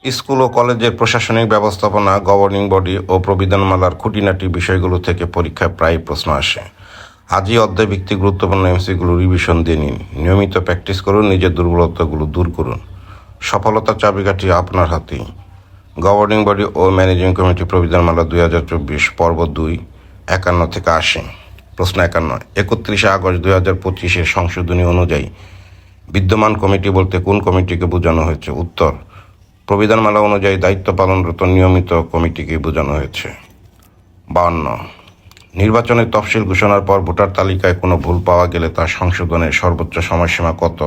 School ও কলেজের প্রশাসনিক ব্যবস্থাপনা, গভর্নিং বডি ও প্রবিধানমালার খুঁটিনাটি বিষয়গুলো থেকে পরীক্ষায় প্রায়ই প্রশ্ন আসে। আজই অধ্যায়ভিত্তিক গুরুত্বপূর্ণ এমসিগুলো রিভিশন দিয়ে নিন। নিয়মিত প্র্যাকটিস করুন, নিজের দুর্বলতাগুলো দূর করুন। সফলতার চাবিকাঠি আপনার হাতেই। গভর্নিং বডি ও ম্যানেজিং কমিটি প্রবিধানমালা 2024 পর্ব 2 51 থেকে 80। প্রশ্ন 51। 31 আগস্ট 2025 সংশোধনী অনুযায়ী বিদ্যমান কমিটি বলতে কোন কমিটিকে বোঝানো হয়েছে? উত্তর, প্রবিধানমালা অনুযায়ী দায়িত্ব পালনরত নিয়মিত কমিটিকে বোঝানো হয়েছে। 52। নির্বাচনের তফসিল ঘোষণার পর ভোটার তালিকায় কোনো ভুল পাওয়া গেলে তা সংশোধনের সর্বোচ্চ সময়সীমা কত?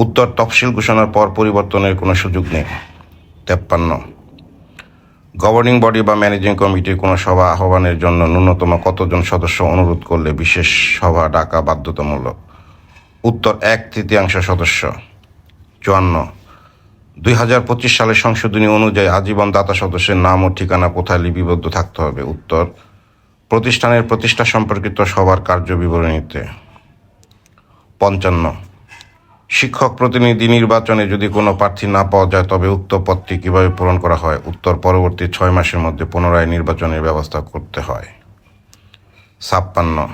উত্তর, তফসিল ঘোষণার পর পরিবর্তনের কোনো সুযোগ নেই। 53। গভর্নিং বডি বা ম্যানেজিং কমিটির কোনো সভা আহ্বানের জন্য ন্যূনতম কতজন সদস্য অনুরোধ করলে বিশেষ সভা ডাকা বাধ্যতামূলক? উত্তর, 1/3 সদস্য। 54। 2025 সালের সংশোধনী অনুযায়ী আজীবন দাতা সদস্যের নাম ও ঠিকানা কোথায় লিপিবদ্ধ থাকতে হবে? উত্তর, প্রতিষ্ঠানের প্রতিষ্ঠা সম্পর্কিত সবার কার্যবিবরণীতে। 55। শিক্ষক প্রতিনিধি নির্বাচনে যদি কোনো প্রার্থী না পাওয়া যায় তবে উক্ত পদটি কীভাবে পূরণ করা হয়? উত্তর, পরবর্তী 6 মাসের মধ্যে পুনরায় নির্বাচনের ব্যবস্থা করতে হয়। 56।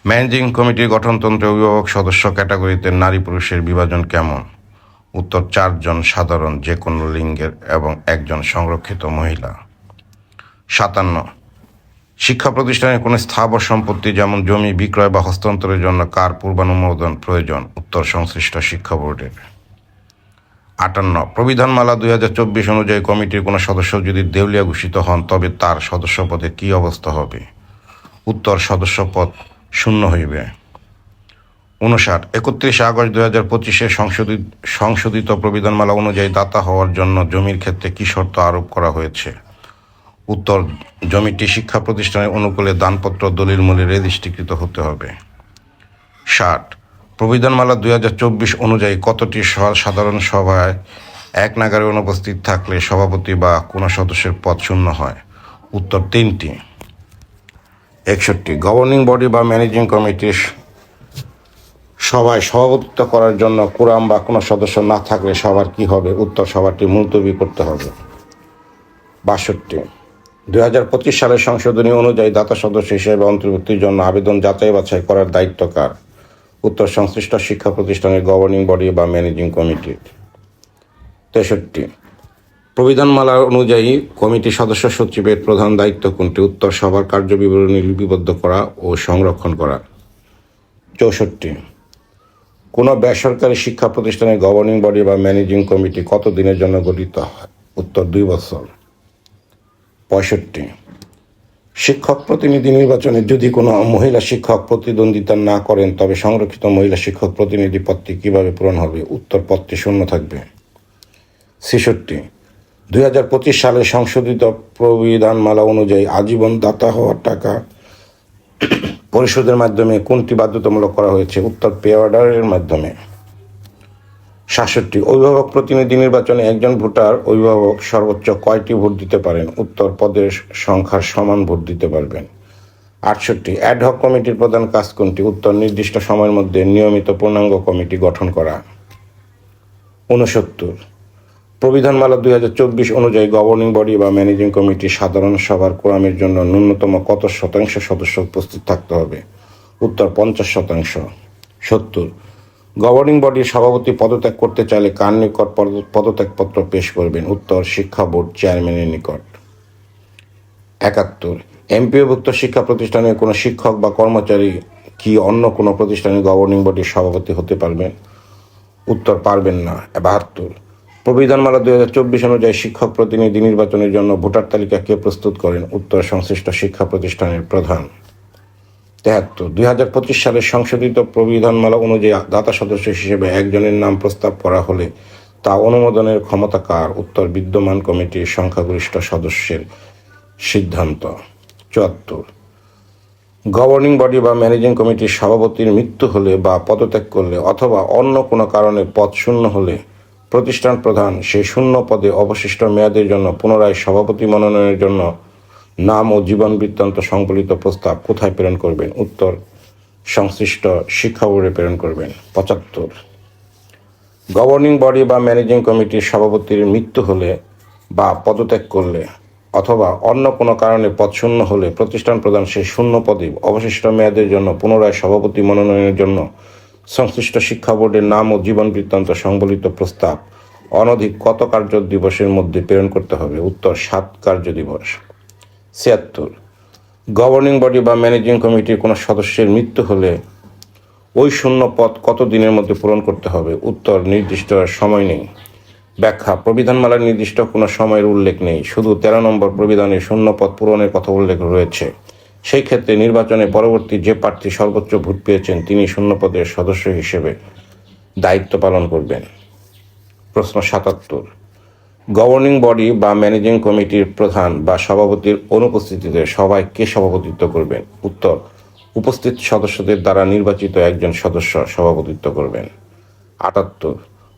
ম্যানেজিং কমিটির গঠনতন্ত্রে অভিভাবক সদস্য ক্যাটাগরিতে নারী পুরুষের বিভাজন কেমন? উত্তর, 4 জন সাধারণ যে কোনো লিঙ্গের এবং 1 জন সংরক্ষিত মহিলা। 57। শিক্ষা প্রতিষ্ঠানের কোনো স্থাবর সম্পত্তি যেমন জমি বিক্রয় বা হস্তান্তরের জন্য কার পূর্বানুমোদন প্রয়োজন? উত্তর, সংশ্লিষ্ট শিক্ষা বোর্ডের। 58। প্রবিধানমালা 2024 অনুযায়ী কমিটির কোনো সদস্য যদি দেউলিয়া ঘোষিত হন তবে তার সদস্যপদে কী অবস্থা হবে? উত্তর, সদস্যপদ শূন্য হইবে। 59। 31 আগস্ট 2025 সংশোধিত প্রবিধানমালা অনুযায়ী দাতা হওয়ার জন্য জমির ক্ষেত্রে কী শর্ত আরোপ করা হয়েছে? উত্তর, জমিটি শিক্ষা প্রতিষ্ঠানের অনুকূলে দানপত্র দলিল-মূলে রেজিস্ট্রিকৃত হতে হবে। 60। প্রবিধানমালা 2024 অনুযায়ী কতটি সাধারণ সভায় এক নাগারে অনুপস্থিত থাকলে সভাপতি বা কোনো সদস্যের পদ শূন্য হয়? উত্তর, 3টি। 61। গভর্নিং বডি বা ম্যানেজিং কমিটির সভায় সভাপতিত্ব করার জন্য কোরাম বা কোনো সদস্য না থাকলে সবার কী হবে? উত্তর, সভাটি মুলতবি করতে হবে। 62। 2025 সালের সংশোধনী অনুযায়ী দাতা সদস্য হিসেবে অন্তর্ভুক্তির জন্য আবেদন যাচাই বাছাই করার দায়িত্ব কার? উত্তর, সংশ্লিষ্ট শিক্ষা প্রতিষ্ঠানের গভর্নিং বডি বা ম্যানেজিং কমিটির। 63। প্রবিধানমালা অনুযায়ী কমিটির সদস্য সচিবের প্রধান দায়িত্ব কোনটি? উত্তর, সবার কার্যবিবরণী লিপিবদ্ধ করা ও সংরক্ষণ করা। 64। কোনো বেসরকারি শিক্ষা প্রতিষ্ঠানের গভর্নিং বডি বা ম্যানেজিং কমিটি কত দিনের জন্য গঠিত হয়? উত্তর, 2 বছর। 65। শিক্ষক প্রতিনিধি নির্বাচনে যদি কোনো মহিলা শিক্ষক প্রতিদ্বন্দ্বিতা না করেন তবে সংরক্ষিত মহিলা শিক্ষক প্রতিনিধি পদটি কীভাবে পূরণ হবে? উত্তর, পদটি শূন্য থাকবে। 66। 2025 সালের সংশোধিত প্রবিধানমালা অনুযায়ী আজীবন দাতা হওয়ার টাকা পরিশোধের মাধ্যমে কোনটি বাধ্যতামূলক করা হয়েছে? উত্তর, পে অর্ডারের মাধ্যমে। 67। অভিভাবক প্রতিনিধি নির্বাচনে একজন ভোটার অভিভাবক সর্বোচ্চ কয়টি ভোট দিতে পারেন? উত্তর, পদের সংখ্যার সমান ভোট দিতে পারবেন। 68। অ্যাডহক কমিটির প্রধান কাজ কোনটি? উত্তর, নির্দিষ্ট সময়ের মধ্যে নিয়মিত পূর্ণাঙ্গ কমিটি গঠন করা। 69। প্রবিধানমালা 2024 অনুযায়ী গভর্নিং বডি বা ম্যানেজিং কমিটি সাধারণ সভার কোরামের জন্য ন্যূনতম কত শতাংশ সদস্য উপস্থিত থাকতে হবে? উত্তর, 50%। 70। গভর্নিং বডির সভাপতি পদত্যাগ করতে চাইলে কার নিকট পদত্যাগপত্র পেশ করবেন? উত্তর, শিক্ষা বোর্ড চেয়ারম্যানের নিকট। 71। এমপিওভুক্ত শিক্ষা প্রতিষ্ঠানের কোনো শিক্ষক বা কর্মচারী কি অন্য কোনো প্রতিষ্ঠানের গভর্নিং বডির সভাপতি হতে পারবেন? উত্তর, পারবেন না। 72। প্রবিধানমালা 2024 অনুযায়ী শিক্ষক প্রতিনিধি নির্বাচনের জন্য ভোটার তালিকা কে প্রস্তুত করেন? উত্তর, সংশ্লিষ্ট শিক্ষা প্রতিষ্ঠানের প্রধান। 73। 2025 সালের সংশোধিত প্রবিধানমালা অনুযায়ী দাতা সদস্য হিসেবে একজনের নাম প্রস্তাব করা হলে তা অনুমোদনের ক্ষমতা কার? উত্তর, বিদ্যমান কমিটির সংখ্যাগরিষ্ঠ সদস্যের সিদ্ধান্ত। 74। গভর্নিং বডি বা ম্যানেজিং কমিটির সভাপতির মৃত্যু হলে বা পদত্যাগ করলে অথবা অন্য কোনো কারণে পদ শূন্য হলে প্রতিষ্ঠান প্রধান সেই শূন্য পদে অবশিষ্ট মেয়াদের জন্য পুনরায় সভাপতি মনোনয়নের জন্য নাম ও জীবন বৃত্তান্ত সংবলিত প্রস্তাব কোথায় প্রেরণ করবেন? উত্তর, সংশ্লিষ্ট শিক্ষা বোর্ডে প্রেরণ করবেন। 75। গভর্নিং বডি বা ম্যানেজিং কমিটির সভাপতির মৃত্যু হলে বা পদত্যাগ করলে অথবা অন্য কোনো কারণে পদ শূন্য হলে প্রতিষ্ঠান প্রধান সেই শূন্য পদে অবশিষ্ট মেয়াদের জন্য পুনরায় সভাপতি মনোনয়নের জন্য সংশ্লিষ্ট শিক্ষা বোর্ডের নাম ও জীবন বৃত্তান্ত সংবলিত প্রস্তাব অনধিক কত কার্য দিবসের মধ্যে প্রেরণ করতে হবে? উত্তর 7 কার্য দিবস। 76, গভর্নিং বডি বা ম্যানেজিং কমিটির কোনো সদস্যের মৃত্যু হলে ওই শূন্য পদ কত দিনের মধ্যে পূরণ করতে হবে? উত্তর নির্দিষ্ট সময় নেই। ব্যাখ্যা: প্রবিধানমালার নির্দিষ্ট কোনো সময়ের উল্লেখ নেই, শুধু 13 নম্বর প্রবিধানে শূন্য পদ পূরণের কথা উল্লেখ রয়েছে। সেই ক্ষেত্রে নির্বাচনে পরবর্তী যে প্রার্থী সর্বোচ্চ ভোট পেয়েছেন তিনি শূন্য পদের সদস্য হিসেবে দায়িত্ব পালন করবেন। প্রশ্ন 77, গভর্নিং বডি বা ম্যানেজিং কমিটির প্রধান বা সভাপতির অনুপস্থিতিতে সভায় কে সভাপতিত্ব করবেন? উত্তর উপস্থিত সদস্যদের দ্বারা নির্বাচিত একজন সদস্য সভাপতিত্ব করবেন। 78,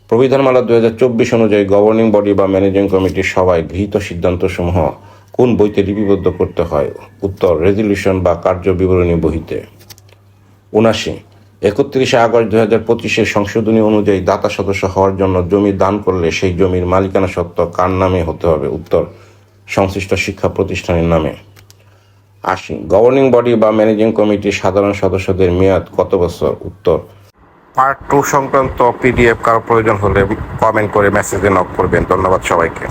প্রবিধানমালা 2024 অনুযায়ী গভর্নিং বডি বা ম্যানেজিং কমিটির সভায় গৃহীত সিদ্ধান্তসমূহ কোন বইতে লিপিবদ্ধ করতে হয়? উত্তর রেজলিউশন বা কার্য বিবরণী বহিতে। 79, 31 আগস্ট 2025 সংশোধনী অনুযায়ী দাতা সদস্য হওয়ার জন্য জমি দান করলে সেই জমির মালিকানা সত্ত্ব কার নামে হতে হবে? উত্তর সংশ্লিষ্ট শিক্ষা প্রতিষ্ঠানের নামে। 80, গভর্নিং বডি বা ম্যানেজিং কমিটির সাধারণ সদস্যদের মেয়াদ কত বছর? উত্তর পার্ট 2 সংক্রান্ত PDF কারো প্রয়োজন হলে কমেন্ট করে মেসেজে নক করবেন। ধন্যবাদ সবাইকে।